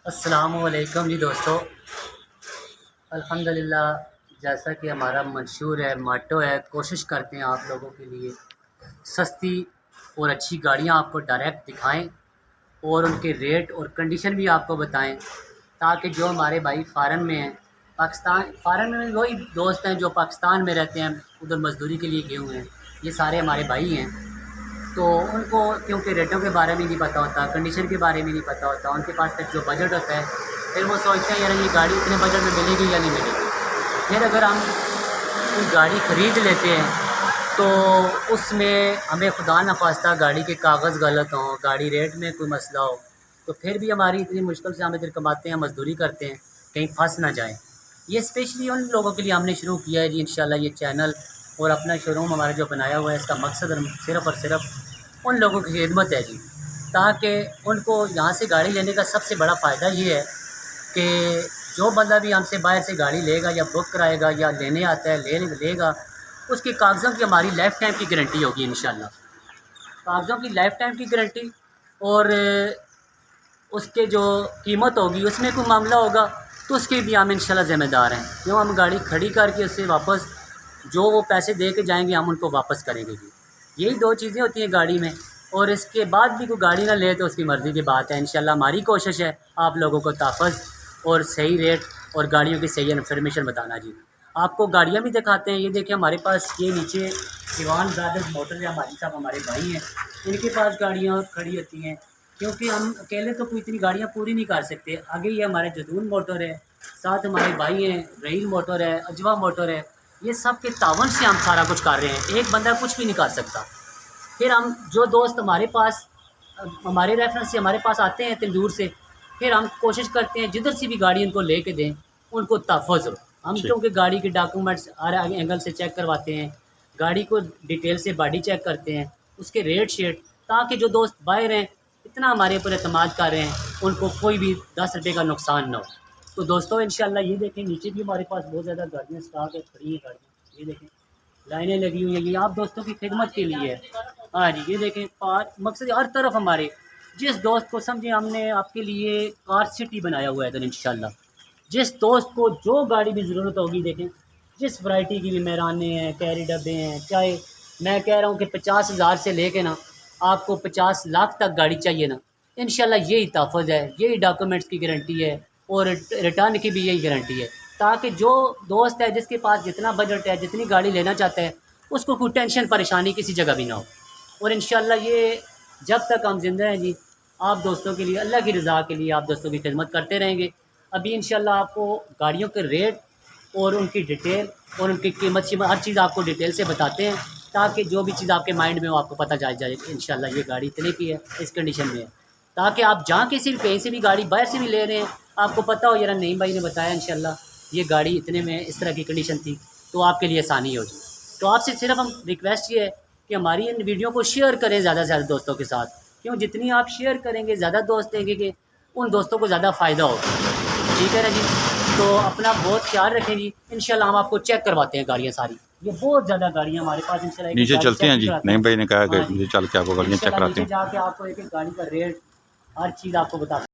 السلام علیکم جی دوستو، الحمدللہ جیسا کہ ہمارا منشور ہے، ماٹو ہے، کوشش کرتے ہیں آپ لوگوں کے لیے سستی اور اچھی گاڑیاں آپ کو ڈائریکٹ دکھائیں اور ان کے ریٹ اور کنڈیشن بھی آپ کو بتائیں، تاکہ جو ہمارے بھائی فارن میں ہیں، فارن میں وہی دوست ہیں جو پاکستان میں رہتے ہیں، ادھر مزدوری کے لیے گئے ہوئے ہیں، یہ سارے ہمارے بھائی ہیں، تو ان کو کیونکہ ریٹوں کے بارے میں نہیں پتہ ہوتا، کنڈیشن کے بارے میں نہیں پتہ ہوتا، ان کے پاس تک جو بجٹ ہوتا ہے، پھر وہ سوچتے ہیں یار یہ گاڑی اتنے بجٹ میں ملے گی یا نہیں ملے گی۔ پھر اگر ہم کوئی گاڑی خرید لیتے ہیں تو اس میں ہمیں خدا نخواستہ گاڑی کے کاغذ غلط ہوں، گاڑی ریٹ میں کوئی مسئلہ ہو، تو پھر بھی ہماری اتنی مشکل سے ہم ادھر کماتے ہیں، مزدوری کرتے ہیں، کہیں پھنس نہ جائیں۔ یہ اسپیشلی ان لوگوں کے لیے ہم نے شروع کیا ہے جی انشاءاللہ یہ چینل اور اپنا شو روم ہمارا جو بنایا ہوا ہے، اس کا مقصد صرف اور صرف ان لوگوں کی خدمت ہے جی، تاکہ ان کو یہاں سے گاڑی لینے کا سب سے بڑا فائدہ یہ ہے کہ جو بندہ بھی ہم سے باہر سے گاڑی لے گا یا بک کرائے گا یا لینے آتا ہے لے گا، اس کے کاغذوں کی ہماری لائف ٹائم کی گارنٹی ہوگی انشاءاللہ، کاغذوں کی لائف ٹائم کی گارنٹی، اور اس کے جو قیمت ہوگی اس میں کوئی معاملہ ہوگا تو اس کے بھی ہم انشاءاللہ ذمہ دار ہیں، کیوں ہم گاڑی کھڑی کر کے اس سے واپس جو وہ پیسے دے کے جائیں گے ہم ان کو واپس کریں گے جی۔ یہی دو چیزیں ہوتی ہیں گاڑی میں، اور اس کے بعد بھی کوئی گاڑی نہ لے تو اس کی مرضی کی بات ہے۔ انشاءاللہ ہماری کوشش ہے آپ لوگوں کو تحفظ اور صحیح ریٹ اور گاڑیوں کی صحیح انفارمیشن بتانا جی۔ آپ کو گاڑیاں بھی دکھاتے ہیں، یہ دیکھیں ہمارے پاس یہ نیچے دیوان برادرز موٹر یا ماجد صاحب ہمارے بھائی ہیں، ان کے پاس گاڑیاں کھڑی ہوتی ہیں، کیونکہ ہم اکیلے تو کوئی اتنی گاڑیاں پوری نہیں کر سکتے۔ آگے یہ ہمارے جدون موٹر ہے، ساتھ ہمارے بھائی ہیں رحیل موٹر ہے، اجوا موٹر ہے، یہ سب کے تعاون سے ہم سارا کچھ کر رہے ہیں، ایک بندہ کچھ بھی نہیں کر سکتا۔ پھر ہم جو دوست ہمارے پاس ہمارے ریفرنس سے ہمارے پاس آتے ہیں تندور سے، پھر ہم کوشش کرتے ہیں جدھر سے بھی گاڑی ان کو لے کے دیں ان کو تحفظ ہو۔ ہم کیونکہ گاڑی کے ڈاکومنٹس ہر اینگل سے چیک کرواتے ہیں، گاڑی کو ڈیٹیل سے باڈی چیک کرتے ہیں، اس کے ریٹ شیٹ، تاکہ جو دوست باہر ہیں اتنا ہمارے اوپر اعتماد کر رہے ہیں ان کو کوئی بھی 10 روپے کا نقصان نہ ہو۔ تو دوستو انشاءاللہ یہ دیکھیں نیچے بھی ہمارے پاس بہت زیادہ گاڑیاں اسٹاک ہے، کھڑی ہیں گاڑیاں، یہ دیکھیں لائنیں لگی ہوئی ہیں، یہ آپ دوستوں کی خدمت کے لیے ہے۔ ہاں جی یہ دیکھیں مقصد ہر طرف ہمارے جس دوست کو سمجھیں ہم نے آپ کے لیے کار سٹی بنایا ہوا ہے ادھر انشاءاللہ، جس دوست کو جو گاڑی بھی ضرورت ہوگی، دیکھیں جس ورائٹی کی بھی میرانے ہیں، کیری ڈبے ہیں، چاہے میں کہہ رہا ہوں کہ 50,000 سے لے کے نا آپ کو 50 لاکھ تک گاڑی چاہیے نا، انشاءاللہ یہی تحفظ ہے، یہی ڈاکومنٹس کی گارنٹی ہے اور ریٹرن کی بھی یہی گارنٹی ہے، تاکہ جو دوست ہے جس کے پاس جتنا بجٹ ہے، جتنی گاڑی لینا چاہتا ہے، اس کو کوئی ٹینشن پریشانی کسی جگہ بھی نہ ہو۔ اور انشاءاللہ یہ جب تک ہم زندہ ہیں جی آپ دوستوں کے لیے، اللہ کی رضا کے لیے آپ دوستوں کی خدمت کرتے رہیں گے۔ ابھی انشاءاللہ آپ کو گاڑیوں کے ریٹ اور ان کی ڈیٹیل اور ان کی قیمت ہر چیز آپ کو ڈیٹیل سے بتاتے ہیں، تاکہ جو بھی چیز آپ کے مائنڈ میں ہو آپ کو پتہ چل جائے کہ انشاءاللہ یہ گاڑی اتنے کی ہے، اس کنڈیشن میں ہے، تاکہ آپ جہاں کسی بھی کہیں سے بھی گاڑی باہر سے بھی لے رہے ہیں آپ کو پتہ ہو یار نعیم بھائی نے بتایا انشاءاللہ یہ گاڑی اتنے میں اس طرح کی کنڈیشن تھی، تو آپ کے لیے آسانی ہو جائے۔ تو آپ سے صرف ہم ریکویسٹ یہ ہے کہ ہماری ان ویڈیو کو شیئر کریں زیادہ سے زیادہ دوستوں کے ساتھ، کیوں جتنی آپ شیئر کریں گے زیادہ دوست دیں گے کہ ان دوستوں کو زیادہ فائدہ ہوگا۔ ٹھیک ہے نا جی، تو اپنا بہت خیال رکھیں جی، انشاءاللہ ہم آپ کو چیک کرواتے ہیں گاڑیاں ساری، یہ بہت زیادہ گاڑیاں ہمارے پاس انشاءاللہ نیچے چلتے ہیں جی، نعیم بھائی نے کہا کہ نیچے چل کے آپ کو گاڑیاں چیک انشاءاللہ کراتے نیچے ہیں۔ جا کے آپ کو ایک ایک گاڑی کا ریٹ ہر چیز آپ کو بتا